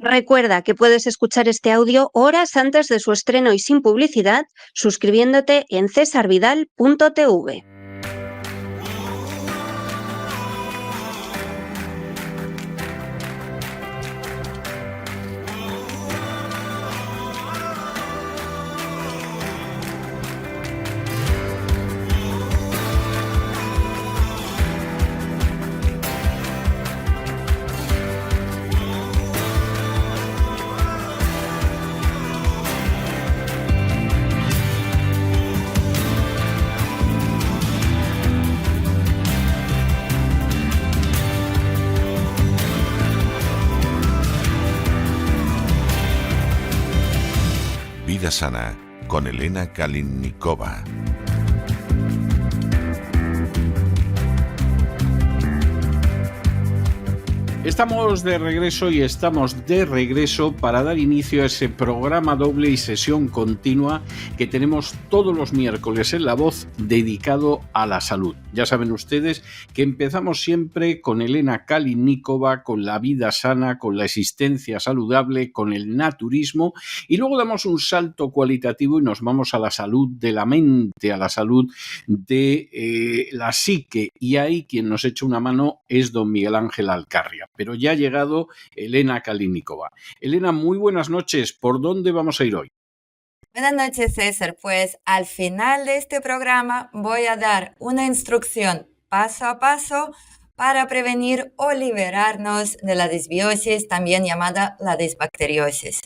Recuerda que puedes escuchar este audio horas antes de su estreno y sin publicidad, suscribiéndote en cesarvidal.tv. Vida Sana con Elena Kalinnikova. Estamos de regreso para dar inicio a ese programa doble y sesión continua que tenemos todos los miércoles en La Voz dedicado a la salud. Ya saben ustedes que empezamos siempre con Elena Kalinnikova, con la vida sana, con la existencia saludable, con el naturismo y luego damos un salto cualitativo y nos vamos a la salud de la mente, a la salud de la psique, y ahí quien nos echa una mano es don Miguel Ángel Alcarria. Pero ya ha llegado Elena Kalinnikova. Elena, muy buenas noches. ¿Por dónde vamos a ir hoy? Buenas noches, César. Pues al final de este programa voy a dar una instrucción paso a paso para prevenir o liberarnos de la disbiosis, también llamada la disbacteriosis.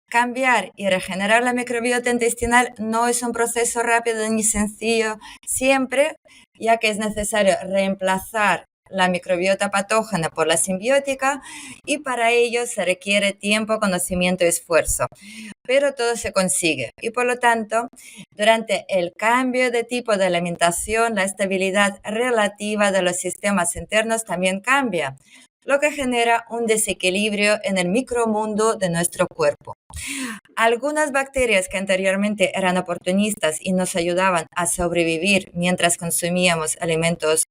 Cambiar y regenerar la microbiota intestinal no es un proceso rápido ni sencillo siempre, ya que es necesario reemplazar la microbiota patógena por la simbiótica y para ello se requiere tiempo, conocimiento y esfuerzo. Pero todo se consigue y por lo tanto, durante el cambio de tipo de alimentación, la estabilidad relativa de los sistemas internos también cambia, lo que genera un desequilibrio en el micromundo de nuestro cuerpo. Algunas bacterias que anteriormente eran oportunistas y nos ayudaban a sobrevivir mientras consumíamos alimentos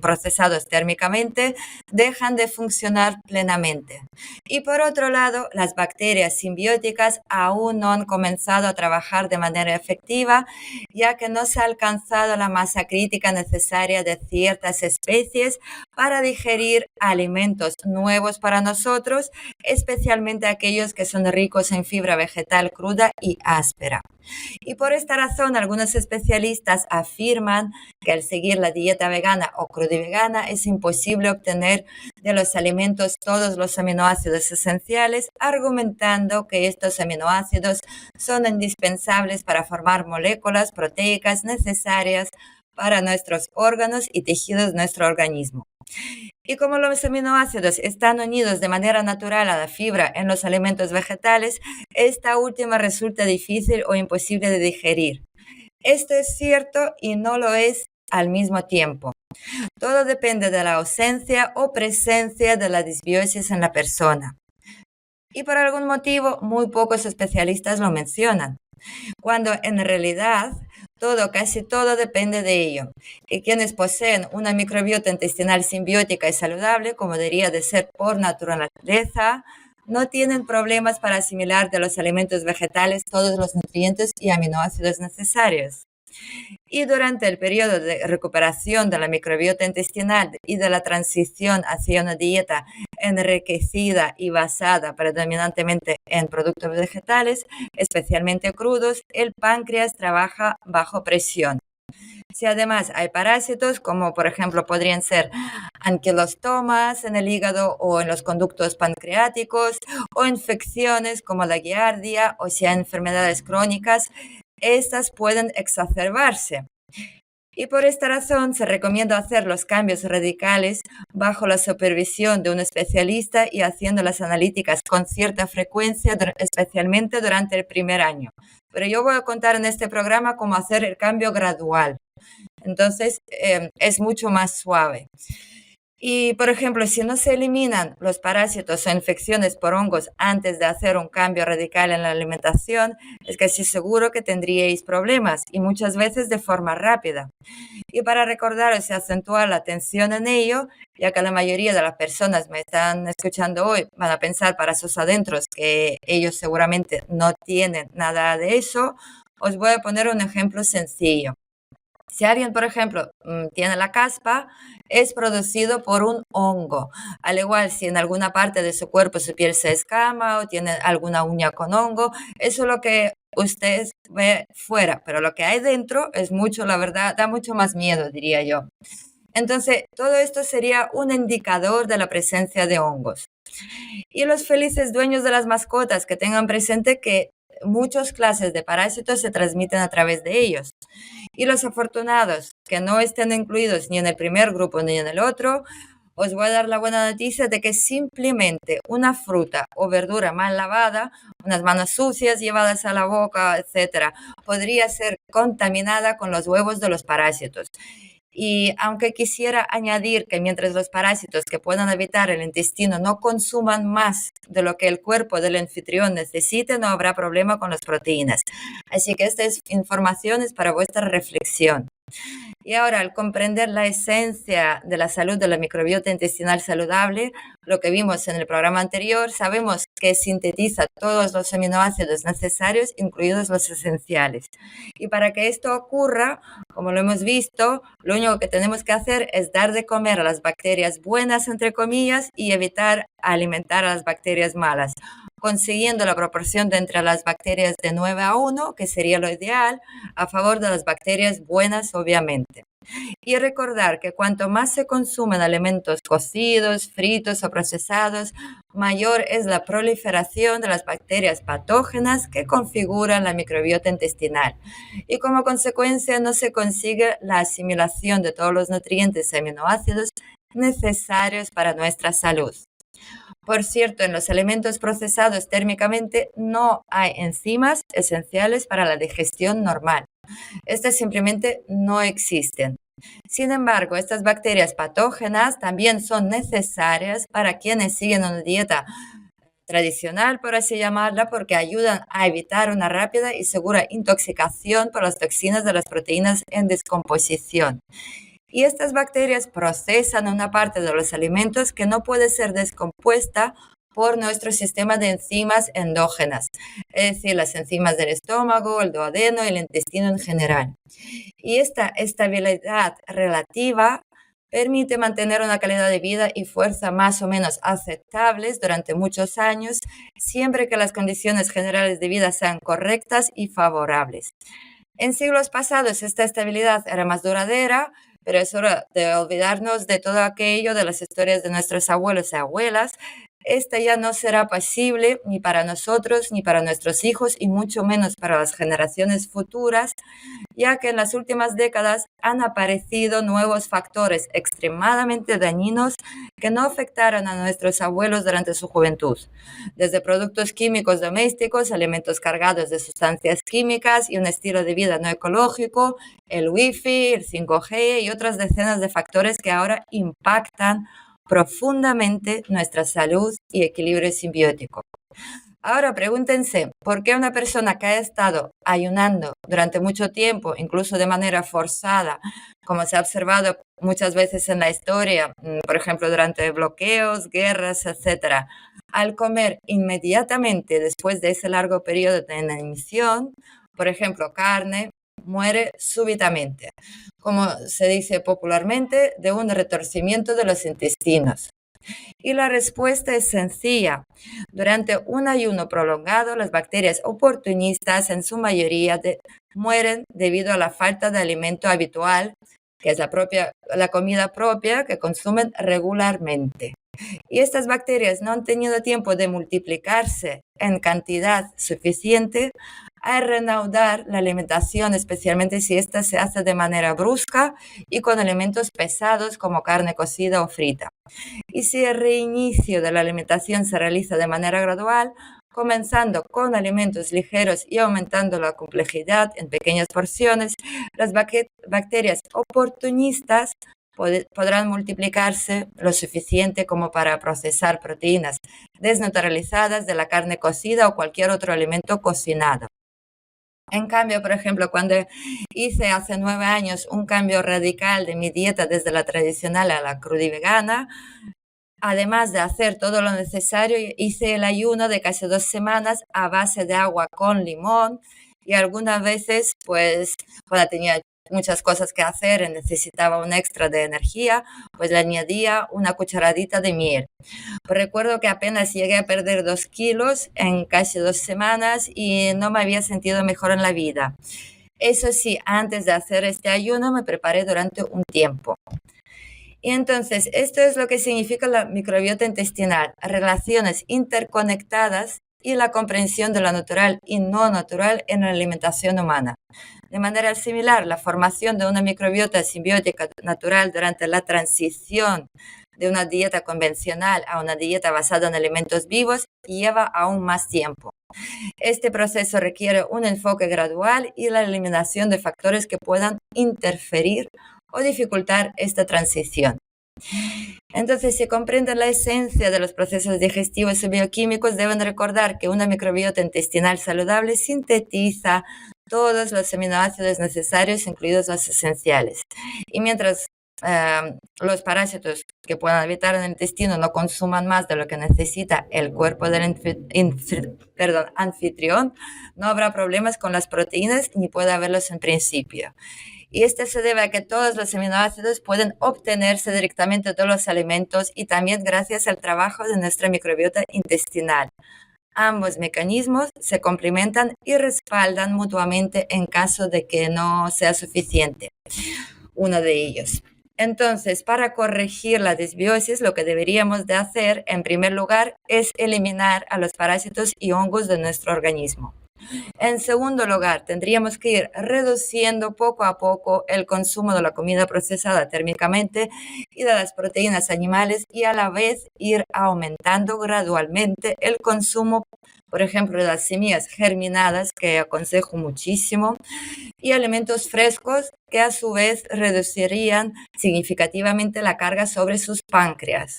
procesados térmicamente, dejan de funcionar plenamente. Y por otro lado, las bacterias simbióticas aún no han comenzado a trabajar de manera efectiva, ya que no se ha alcanzado la masa crítica necesaria de ciertas especies para digerir alimentos nuevos para nosotros, especialmente aquellos que son ricos en fibra vegetal cruda y áspera. Y por esta razón, algunos especialistas afirman que al seguir la dieta vegana o crudivegana es imposible obtener de los alimentos todos los aminoácidos esenciales, argumentando que estos aminoácidos son indispensables para formar moléculas proteicas necesarias para nuestros órganos y tejidos de nuestro organismo. Y como los aminoácidos están unidos de manera natural a la fibra en los alimentos vegetales, esta última resulta difícil o imposible de digerir. Esto es cierto y no lo es al mismo tiempo. Todo depende de la ausencia o presencia de la disbiosis en la persona. Y por algún motivo, muy pocos especialistas lo mencionan, cuando en realidad casi todo depende de ello. Y quienes poseen una microbiota intestinal simbiótica y saludable, como debería de ser por naturaleza, no tienen problemas para asimilar de los alimentos vegetales todos los nutrientes y aminoácidos necesarios. Y durante el periodo de recuperación de la microbiota intestinal y de la transición hacia una dieta enriquecida y basada predominantemente en productos vegetales, especialmente crudos, el páncreas trabaja bajo presión. Si además hay parásitos, como por ejemplo podrían ser anquilostomas en el hígado o en los conductos pancreáticos, o infecciones como la giardia, o si hay enfermedades crónicas, estas pueden exacerbarse. Y por esta razón se recomienda hacer los cambios radicales bajo la supervisión de un especialista y haciendo las analíticas con cierta frecuencia, especialmente durante el primer año. Pero yo voy a contar en este programa cómo hacer el cambio gradual. Entonces, es mucho más suave. Y, por ejemplo, si no se eliminan los parásitos o infecciones por hongos antes de hacer un cambio radical en la alimentación, es casi seguro que tendríais problemas y muchas veces de forma rápida. Y para recordaros y acentuar la atención en ello, ya que la mayoría de las personas me están escuchando hoy van a pensar para sus adentros que ellos seguramente no tienen nada de eso, os voy a poner un ejemplo sencillo. Si alguien, por ejemplo, tiene la caspa, es producido por un hongo. Al igual, si en alguna parte de su cuerpo su piel se escama o tiene alguna uña con hongo, eso es lo que usted ve fuera, pero lo que hay dentro es mucho, la verdad, da mucho más miedo, diría yo. Entonces, todo esto sería un indicador de la presencia de hongos. Y los felices dueños de las mascotas que tengan presente que muchas clases de parásitos se transmiten a través de ellos. Y los afortunados que no estén incluidos ni en el primer grupo ni en el otro, os voy a dar la buena noticia de que simplemente una fruta o verdura mal lavada, unas manos sucias llevadas a la boca, etcétera, podría ser contaminada con los huevos de los parásitos. Y aunque quisiera añadir que mientras los parásitos que puedan habitar el intestino no consuman más de lo que el cuerpo del anfitrión necesite, no habrá problema con las proteínas. Así que esta información es para vuestra reflexión. Y ahora, al comprender la esencia de la salud de la microbiota intestinal saludable, lo que vimos en el programa anterior, sabemos que sintetiza todos los aminoácidos necesarios, incluidos los esenciales. Y para que esto ocurra, como lo hemos visto, lo único que tenemos que hacer es dar de comer a las bacterias buenas, entre comillas, y evitar alimentar a las bacterias malas, consiguiendo la proporción de entre las bacterias de 9 a 1, que sería lo ideal, a favor de las bacterias buenas, obviamente. Y recordar que cuanto más se consumen alimentos cocidos, fritos o procesados, mayor es la proliferación de las bacterias patógenas que configuran la microbiota intestinal. Y como consecuencia no se consigue la asimilación de todos los nutrientes y aminoácidos necesarios para nuestra salud. Por cierto, en los alimentos procesados térmicamente no hay enzimas esenciales para la digestión normal. Estas simplemente no existen. Sin embargo, estas bacterias patógenas también son necesarias para quienes siguen una dieta tradicional, por así llamarla, porque ayudan a evitar una rápida y segura intoxicación por las toxinas de las proteínas en descomposición. Y estas bacterias procesan una parte de los alimentos que no puede ser descompuesta por nuestro sistema de enzimas endógenas, es decir, las enzimas del estómago, el duodeno y el intestino en general. Y esta estabilidad relativa permite mantener una calidad de vida y fuerza más o menos aceptables durante muchos años, siempre que las condiciones generales de vida sean correctas y favorables. En siglos pasados esta estabilidad era más duradera, pero es hora de olvidarnos de todo aquello, de las historias de nuestros abuelos y abuelas. Esta ya no será posible ni para nosotros, ni para nuestros hijos, y mucho menos para las generaciones futuras, ya que en las últimas décadas han aparecido nuevos factores extremadamente dañinos que no afectaron a nuestros abuelos durante su juventud, desde productos químicos domésticos, alimentos cargados de sustancias químicas y un estilo de vida no ecológico, el wifi, el 5G y otras decenas de factores que ahora impactan profundamente nuestra salud y equilibrio simbiótico. Ahora pregúntense, ¿por qué una persona que ha estado ayunando durante mucho tiempo, incluso de manera forzada, como se ha observado muchas veces en la historia, por ejemplo, durante bloqueos, guerras, etcétera, al comer inmediatamente después de ese largo periodo de inanición, por ejemplo, carne, muere súbitamente, como se dice popularmente, de un retorcimiento de los intestinos? Y la respuesta es sencilla. Durante un ayuno prolongado, las bacterias oportunistas en su mayoría mueren debido a la falta de alimento habitual, que es la comida propia que consumen regularmente. Y estas bacterias no han tenido tiempo de multiplicarse en cantidad suficiente a reanudar la alimentación, especialmente si ésta se hace de manera brusca y con alimentos pesados como carne cocida o frita. Y si el reinicio de la alimentación se realiza de manera gradual, comenzando con alimentos ligeros y aumentando la complejidad en pequeñas porciones, las bacterias oportunistas podrán multiplicarse lo suficiente como para procesar proteínas desnaturalizadas de la carne cocida o cualquier otro alimento cocinado. En cambio, por ejemplo, cuando hice hace 9 años un cambio radical de mi dieta desde la tradicional a la crudivegana, además de hacer todo lo necesario, hice el ayuno de casi 2 semanas a base de agua con limón y algunas veces, pues, cuando tenía muchas cosas que hacer y necesitaba un extra de energía, pues le añadía una cucharadita de miel. Recuerdo que apenas llegué a perder 2 kilos en casi 2 semanas y no me había sentido mejor en la vida. Eso sí, antes de hacer este ayuno me preparé durante un tiempo. Y entonces, esto es lo que significa la microbiota intestinal, relaciones interconectadas y la comprensión de lo natural y no natural en la alimentación humana. De manera similar, la formación de una microbiota simbiótica natural durante la transición de una dieta convencional a una dieta basada en alimentos vivos lleva aún más tiempo. Este proceso requiere un enfoque gradual y la eliminación de factores que puedan interferir o dificultar esta transición. Entonces, si comprenden la esencia de los procesos digestivos y bioquímicos, deben recordar que una microbiota intestinal saludable sintetiza todos los aminoácidos necesarios, incluidos los esenciales. Y mientras los parásitos que puedan habitar en el intestino no consuman más de lo que necesita el cuerpo del anfitrión, no habrá problemas con las proteínas ni puede haberlos en principio. Y esto se debe a que todos los aminoácidos pueden obtenerse directamente de los alimentos y también gracias al trabajo de nuestra microbiota intestinal. Ambos mecanismos se complementan y respaldan mutuamente en caso de que no sea suficiente uno de ellos. Entonces, para corregir la disbiosis, lo que deberíamos de hacer, en primer lugar, es eliminar a los parásitos y hongos de nuestro organismo. En segundo lugar, tendríamos que ir reduciendo poco a poco el consumo de la comida procesada térmicamente y de las proteínas animales y a la vez ir aumentando gradualmente el consumo, por ejemplo, de las semillas germinadas, que aconsejo muchísimo, y alimentos frescos que a su vez reducirían significativamente la carga sobre sus páncreas.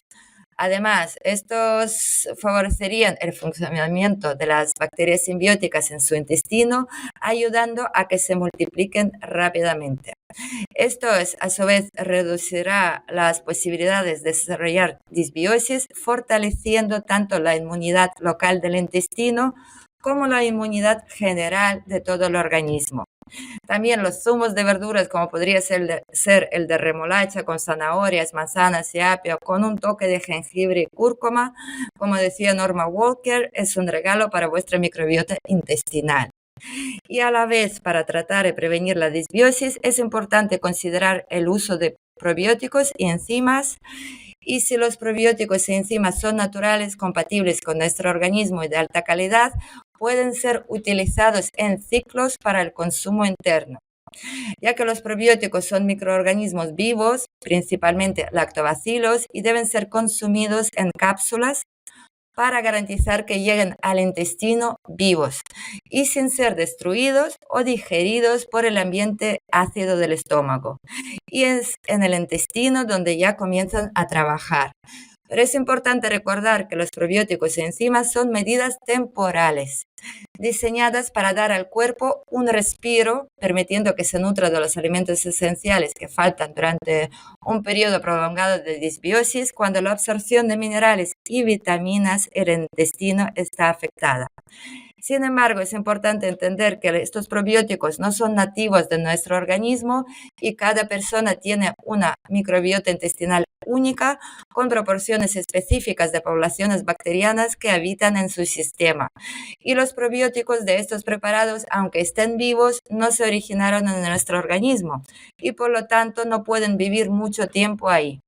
Además, estos favorecerían el funcionamiento de las bacterias simbióticas en su intestino, ayudando a que se multipliquen rápidamente. Esto a su vez reducirá las posibilidades de desarrollar disbiosis, fortaleciendo tanto la inmunidad local del intestino como la inmunidad general de todo el organismo. También los zumos de verduras, como podría ser el de remolacha con zanahorias, manzanas y apio, con un toque de jengibre y cúrcuma, como decía Norma Walker, es un regalo para vuestra microbiota intestinal. Y a la vez, para tratar y prevenir la disbiosis, es importante considerar el uso de probióticos y enzimas. Y si los probióticos y enzimas son naturales, compatibles con nuestro organismo y de alta calidad, pueden ser utilizados en ciclos para el consumo interno. Ya que los probióticos son microorganismos vivos, principalmente lactobacilos, y deben ser consumidos en cápsulas para garantizar que lleguen al intestino vivos y sin ser destruidos o digeridos por el ambiente ácido del estómago. Y es en el intestino donde ya comienzan a trabajar. Pero es importante recordar que los probióticos y enzimas son medidas temporales, diseñadas para dar al cuerpo un respiro, permitiendo que se nutra de los alimentos esenciales que faltan durante un periodo prolongado de disbiosis, cuando la absorción de minerales y vitaminas en el intestino está afectada. Sin embargo, es importante entender que estos probióticos no son nativos de nuestro organismo y cada persona tiene una microbiota intestinal única con proporciones específicas de poblaciones bacterianas que habitan en su sistema. Y los probióticos de estos preparados, aunque estén vivos, no se originaron en nuestro organismo y por lo tanto no pueden vivir mucho tiempo ahí.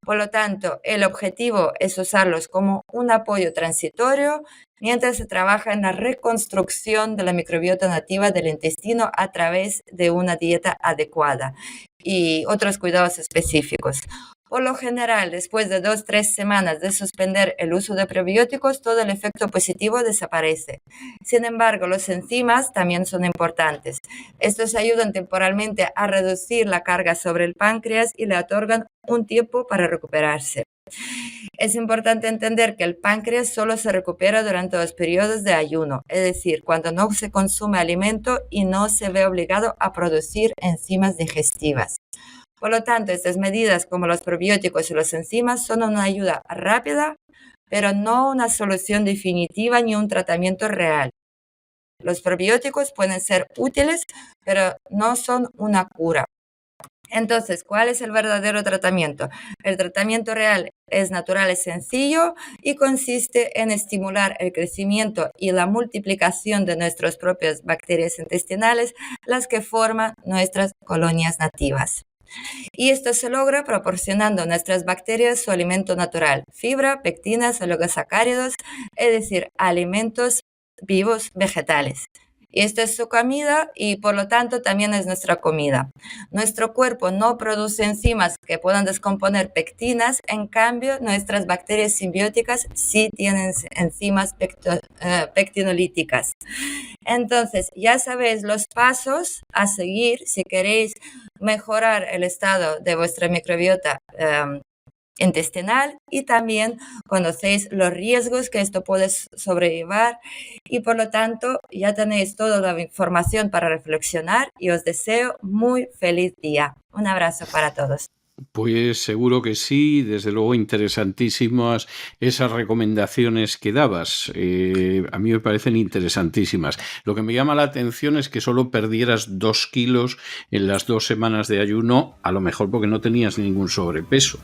Por lo tanto, el objetivo es usarlos como un apoyo transitorio mientras se trabaja en la reconstrucción de la microbiota nativa del intestino a través de una dieta adecuada y otros cuidados específicos. Por lo general, después de 2-3 semanas de suspender el uso de prebióticos, todo el efecto positivo desaparece. Sin embargo, los enzimas también son importantes. Estos ayudan temporalmente a reducir la carga sobre el páncreas y le otorgan un tiempo para recuperarse. Es importante entender que el páncreas solo se recupera durante los periodos de ayuno, es decir, cuando no se consume alimento y no se ve obligado a producir enzimas digestivas. Por lo tanto, estas medidas como los probióticos y las enzimas son una ayuda rápida, pero no una solución definitiva ni un tratamiento real. Los probióticos pueden ser útiles, pero no son una cura. Entonces, ¿cuál es el verdadero tratamiento? El tratamiento real es natural, es sencillo y consiste en estimular el crecimiento y la multiplicación de nuestras propias bacterias intestinales, las que forman nuestras colonias nativas. Y esto se logra proporcionando a nuestras bacterias su alimento natural, fibra, pectinas, oligosacáridos, es decir, alimentos vivos vegetales. Y esta es su comida y por lo tanto también es nuestra comida. Nuestro cuerpo no produce enzimas que puedan descomponer pectinas, en cambio nuestras bacterias simbióticas sí tienen enzimas pectinolíticas. Entonces, ya sabéis los pasos a seguir si queréis mejorar el estado de vuestra microbiota intestinal y también conocéis los riesgos que esto puede sobrellevar y por lo tanto ya tenéis toda la información para reflexionar y os deseo muy feliz día. Un abrazo para todos. Pues seguro que sí, desde luego interesantísimas esas recomendaciones que dabas. A mí me parecen interesantísimas. Lo que me llama la atención es que solo perdieras 2 kilos en las 2 semanas de ayuno, a lo mejor porque no tenías ningún sobrepeso.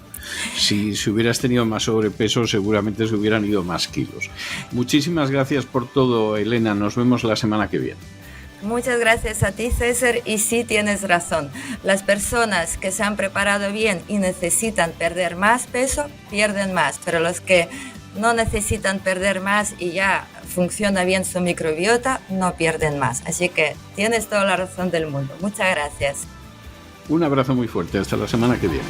Si hubieras tenido más sobrepeso, seguramente se hubieran ido más kilos. Muchísimas gracias por todo, Elena. Nos vemos la semana que viene. Muchas gracias a ti, César, y sí tienes razón. Las personas que se han preparado bien y necesitan perder más peso, pierden más, pero los que no necesitan perder más y ya funciona bien su microbiota, no pierden más. Así que tienes toda la razón del mundo. Muchas gracias. Un abrazo muy fuerte. Hasta la semana que viene.